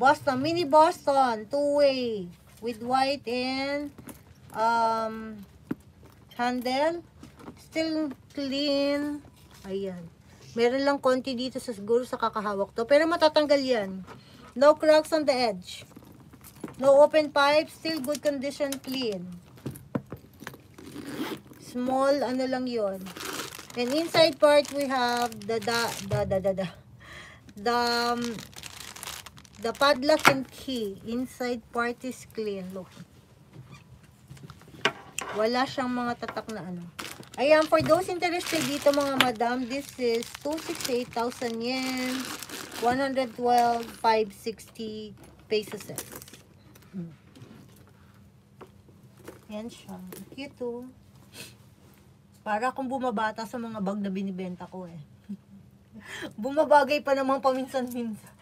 Boston, mini Boston, two-way. With white and handle. Still clean. Ayan. Meron lang konti dito sa siguro sa kakahawak to. Pero matatanggal yan. No cracks on the edge. No open pipe. Still good condition, clean. Small, ano lang yon. And inside part, we have the padlock and key. Inside part is clean. Look. Wala siyang mga tatak na ano. Ayan, for those interested dito mga madam, this is 268,000 yen. 112,560 pesos. Yan siya. Cute oh. Para akong bumabata sa mga bag na binibenta ko eh. Bumabagay pa naman paminsan-minsan.